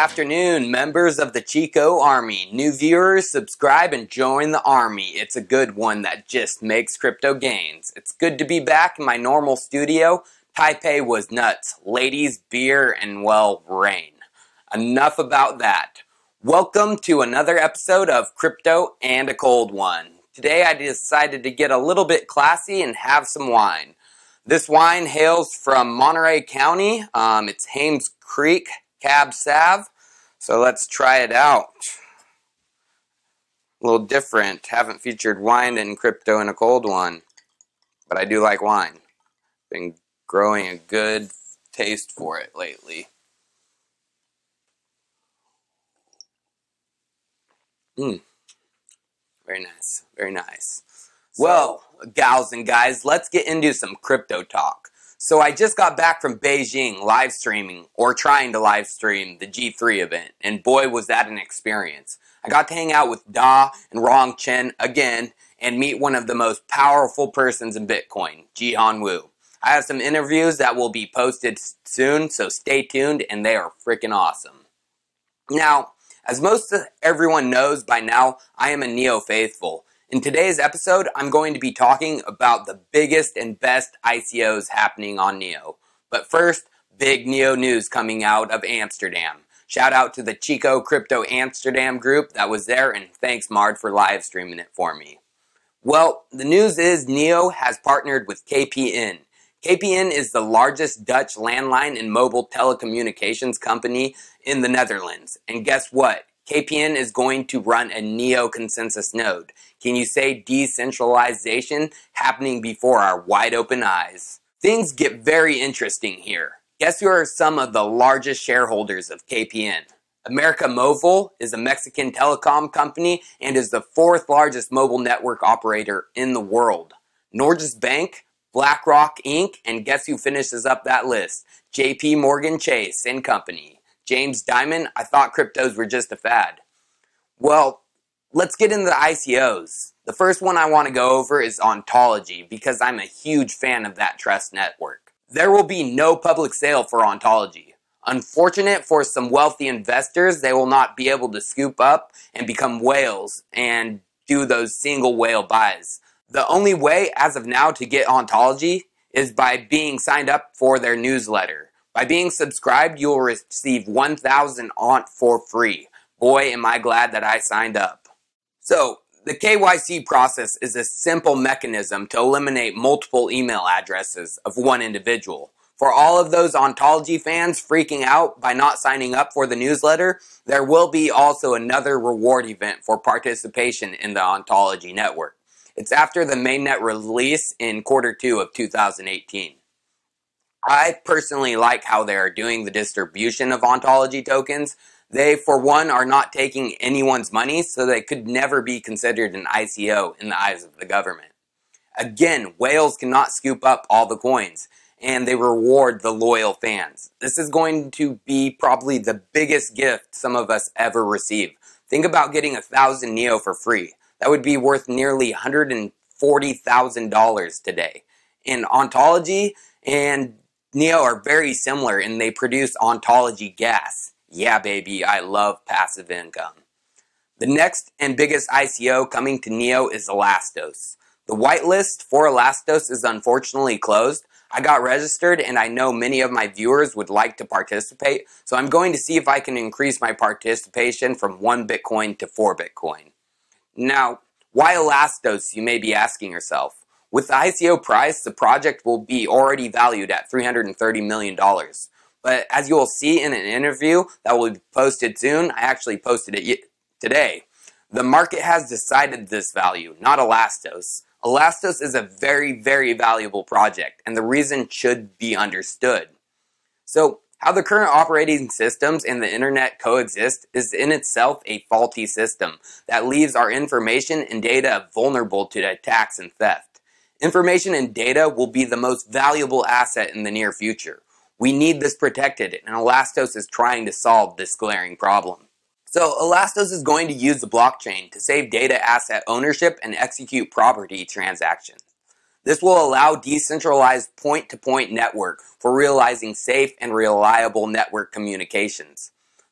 afternoon, members of the Chico Army. New viewers, subscribe and join the army. It's a good one that just makes crypto gains. It's good to be back in my normal studio. Taipei was nuts. Ladies, beer, and, well, rain. Enough about that. Welcome to another episode of Crypto and a Cold One. Today I decided to get a little bit classy and have some wine. This wine hails from Monterey County. It's Hames Creek Cab Sav. So let's try it out. A little different. Haven't featured wine in Crypto and a Cold One. But I do like wine. Been growing a good taste for it lately. Very nice. Very nice. Well, gals and guys, let's get into some crypto talk. So I just got back from Beijing live streaming, or trying to live stream, the G3 event, and boy was that an experience. I got to hang out with Da and Rong Chen again, and meet one of the most powerful persons in Bitcoin, Jihan Wu. I have some interviews that will be posted soon, so stay tuned, and they are freaking awesome. Now, as most of everyone knows by now, I am a Neo faithful. In today's episode, I'm going to be talking about the biggest and best ICOs happening on Neo. But first, big Neo news coming out of Amsterdam. Shout out to the Chico Crypto Amsterdam group that was there, and thanks Mard for live streaming it for me. Well, the news is Neo has partnered with KPN. KPN is the largest Dutch landline and mobile telecommunications company in the Netherlands. And guess what? KPN is going to run a Neo consensus node. Can you say decentralization happening before our wide open eyes? Things get very interesting here. Guess who are some of the largest shareholders of KPN? America Mobile is a Mexican telecom company and is the fourth largest mobile network operator in the world. Norges Bank, BlackRock Inc., and guess who finishes up that list? JP Morgan Chase and Company. James Dimon, I thought cryptos were just a fad. Well, let's get into the ICOs. The first one I want to go over is Ontology, because I'm a huge fan of that trust network. There will be no public sale for Ontology. Unfortunate for some wealthy investors, they will not be able to scoop up and become whales and do those single whale buys. The only way, as of now, to get Ontology is by being signed up for their newsletter. By being subscribed, you will receive 1,000 ONT for free. Boy, am I glad that I signed up. So, the KYC process is a simple mechanism to eliminate multiple email addresses of one individual. For all of those Ontology fans freaking out by not signing up for the newsletter, there will be also another reward event for participation in the Ontology network. It's after the mainnet release in Q2 of 2018. I personally like how they are doing the distribution of Ontology tokens. They, for one, are not taking anyone's money, so they could never be considered an ICO in the eyes of the government. Again, whales cannot scoop up all the coins, and they reward the loyal fans. This is going to be probably the biggest gift some of us ever receive. Think about getting 1,000 Neo for free. That would be worth nearly $140,000 today. And Ontology and Neo are very similar, and they produce Ontology gas. Yeah, baby, I love passive income. The next and biggest ICO coming to Neo is Elastos. The whitelist for Elastos is unfortunately closed. I got registered, and I know many of my viewers would like to participate, so I'm going to see if I can increase my participation from 1 Bitcoin to 4 Bitcoin. Now, why Elastos, you may be asking yourself. With the ICO price, the project will be already valued at $330 million. But as you will see in an interview that will be posted soon, I actually posted it today, the market has decided this value, not Elastos. Elastos is a very, very valuable project, and the reason should be understood. So, how the current operating systems and the internet coexist is in itself a faulty system that leaves our information and data vulnerable to attacks and theft. Information and data will be the most valuable asset in the near future. We need this protected, and Elastos is trying to solve this glaring problem. So Elastos is going to use the blockchain to save data asset ownership and execute property transactions. This will allow decentralized point-to-point network for realizing safe and reliable network communications.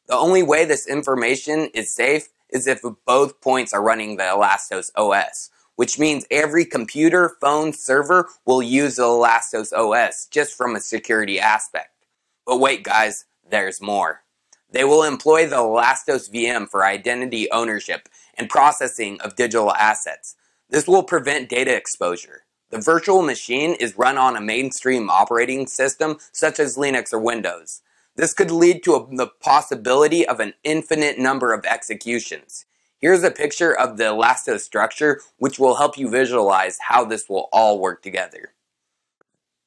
The only way this information is safe is if both points are running the Elastos OS, which means every computer, phone, server will use the Elastos OS just from a security aspect. But wait guys, there's more. They will employ the Elastos VM for identity ownership and processing of digital assets. This will prevent data exposure. The virtual machine is run on a mainstream operating system such as Linux or Windows. This could lead to the possibility of an infinite number of executions. Here's a picture of the Elastos structure, which will help you visualize how this will all work together.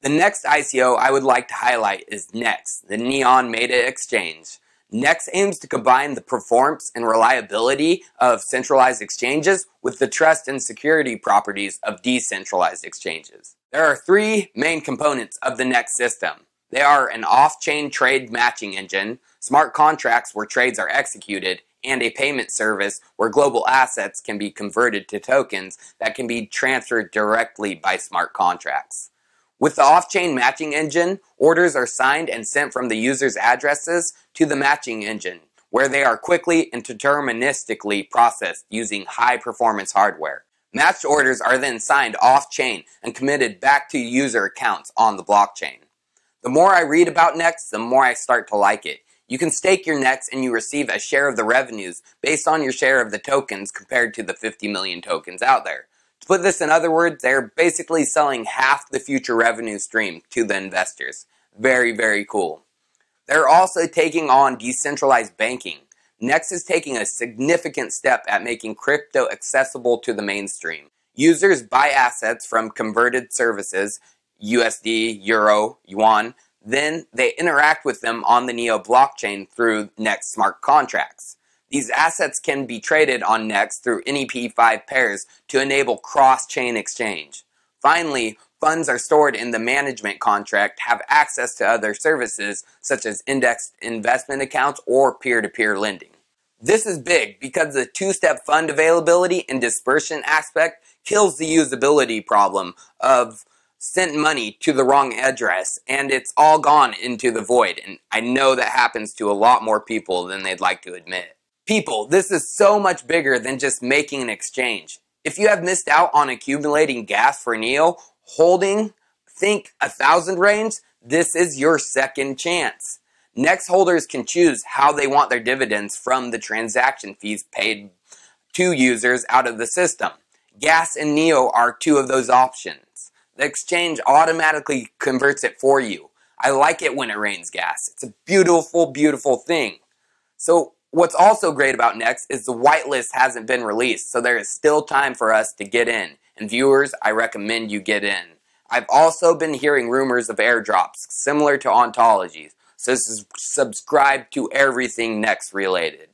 The next ICO I would like to highlight is NEX, the Neon Meta Exchange. NEX aims to combine the performance and reliability of centralized exchanges with the trust and security properties of decentralized exchanges. There are three main components of the NEX system. They are an off-chain trade matching engine, smart contracts where trades are executed, and a payment service where global assets can be converted to tokens that can be transferred directly by smart contracts. With the off-chain matching engine, orders are signed and sent from the user's addresses to the matching engine, where they are quickly and deterministically processed using high-performance hardware. Matched orders are then signed off-chain and committed back to user accounts on the blockchain. The more I read about NEX, the more I start to like it. You can stake your NEX and you receive a share of the revenues based on your share of the tokens compared to the 50 million tokens out there. To put this in other words, they're basically selling half the future revenue stream to the investors. Very, very cool. They're also taking on decentralized banking. NEX is taking a significant step at making crypto accessible to the mainstream. Users buy assets from converted services, USD, Euro, Yuan, then they interact with them on the Neo blockchain through NEX smart contracts. These assets can be traded on NEX through NEP5 pairs to enable cross-chain exchange. Finally, funds are stored in the management contract, have access to other services such as indexed investment accounts or peer-to-peer lending. This is big because the two-step fund availability and dispersion aspect kills the usability problem of sent money to the wrong address and it's all gone into the void, and I know that happens to a lot more people than they'd like to admit. People, this is so much bigger than just making an exchange. If you have missed out on accumulating gas for Neo, holding, think 1,000 range, this is your second chance. NEX holders can choose how they want their dividends from the transaction fees paid to users out of the system. Gas and Neo are two of those options. The exchange automatically converts it for you. I like it when it rains gas. It's a beautiful, beautiful thing. So what's also great about NEX is the whitelist hasn't been released, so there is still time for us to get in. And viewers, I recommend you get in. I've also been hearing rumors of airdrops, similar to Ontology, so subscribe to everything NEX related.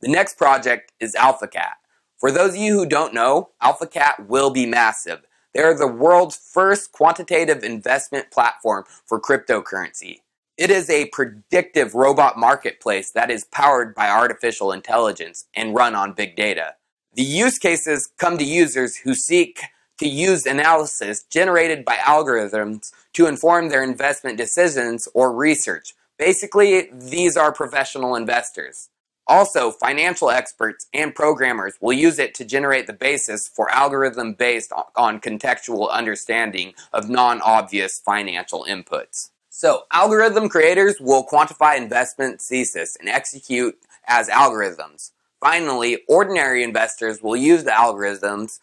The next project is Alphacat. For those of you who don't know, Alphacat will be massive. They are the world's first quantitative investment platform for cryptocurrency. It is a predictive robot marketplace that is powered by artificial intelligence and run on big data. The use cases come to users who seek to use analysis generated by algorithms to inform their investment decisions or research. Basically, these are professional investors. Also, financial experts and programmers will use it to generate the basis for algorithm based on contextual understanding of non-obvious financial inputs. So, algorithm creators will quantify investment thesis and execute as algorithms. Finally, ordinary investors will use the algorithms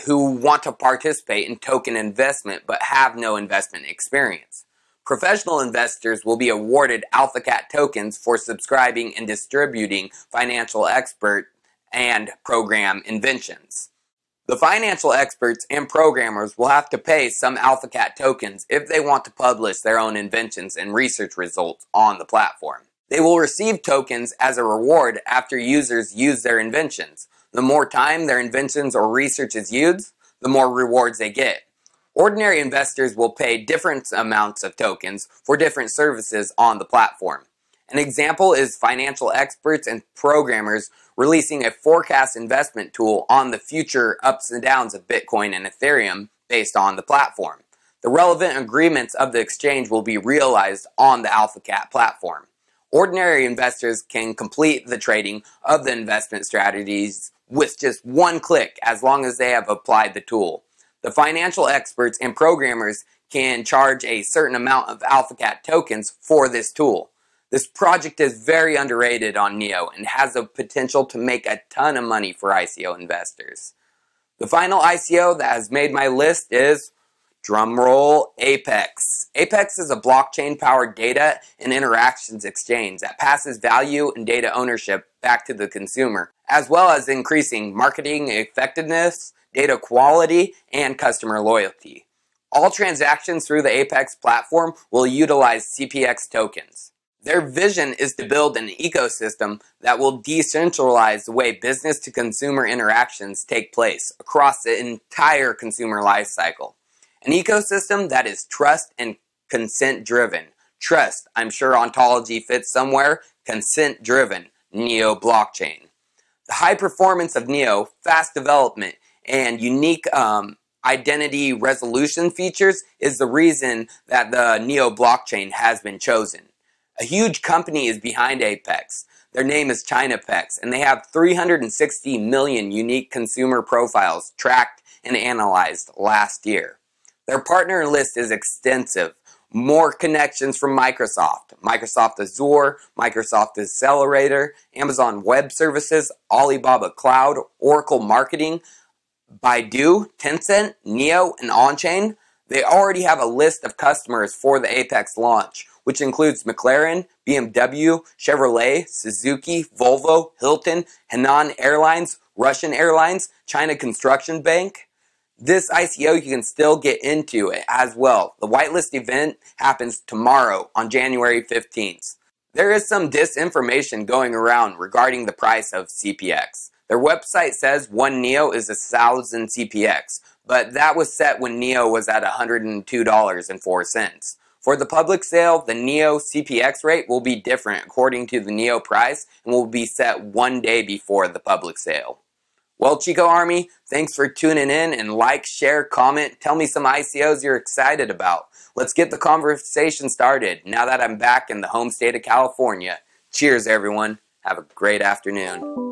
who want to participate in token investment but have no investment experience. Professional investors will be awarded Alphacat tokens for subscribing and distributing financial expert and program inventions. The financial experts and programmers will have to pay some Alphacat tokens if they want to publish their own inventions and research results on the platform. They will receive tokens as a reward after users use their inventions. The more time their inventions or research is used, the more rewards they get. Ordinary investors will pay different amounts of tokens for different services on the platform. An example is financial experts and programmers releasing a forecast investment tool on the future ups and downs of Bitcoin and Ethereum based on the platform. The relevant agreements of the exchange will be realized on the Alphacat platform. Ordinary investors can complete the trading of the investment strategies with just one click as long as they have applied the tool. The financial experts and programmers can charge a certain amount of Alphacat tokens for this tool. This project is very underrated on NEO and has the potential to make a ton of money for ICO investors. The final ICO that has made my list is, drumroll, Apex. Apex is a blockchain-powered data and interactions exchange that passes value and data ownership back to the consumer, as well as increasing marketing effectiveness, data quality, and customer loyalty. All transactions through the Apex platform will utilize CPX tokens. Their vision is to build an ecosystem that will decentralize the way business-to-consumer interactions take place across the entire consumer lifecycle. An ecosystem that is trust and consent-driven. Trust, I'm sure Ontology fits somewhere. Consent-driven, NEO blockchain. The high performance of NEO, fast development, and unique identity resolution features is the reason that the NEO blockchain has been chosen. A huge company is behind Apex. Their name is ChinaPex, and they have 360 million unique consumer profiles tracked and analyzed last year. Their partner list is extensive. More connections from Microsoft, Microsoft Azure, Microsoft Accelerator, Amazon Web Services, Alibaba Cloud, Oracle Marketing, Baidu, Tencent, NEO, and OnChain. They already have a list of customers for the Apex launch, which includes McLaren, BMW, Chevrolet, Suzuki, Volvo, Hilton, Henan Airlines, Russian Airlines, China Construction Bank. This ICO you can still get into it as well. The whitelist event happens tomorrow on January 15th. There is some disinformation going around regarding the price of CPX. Their website says 1 NEO is 1,000 CPX, but that was set when NEO was at $102.04. For the public sale, the NEO CPX rate will be different according to the NEO price and will be set 1 day before the public sale. Well, Chico Army, thanks for tuning in, and like, share, comment, tell me some ICOs you're excited about. Let's get the conversation started now that I'm back in the home state of California. Cheers, everyone. Have a great afternoon.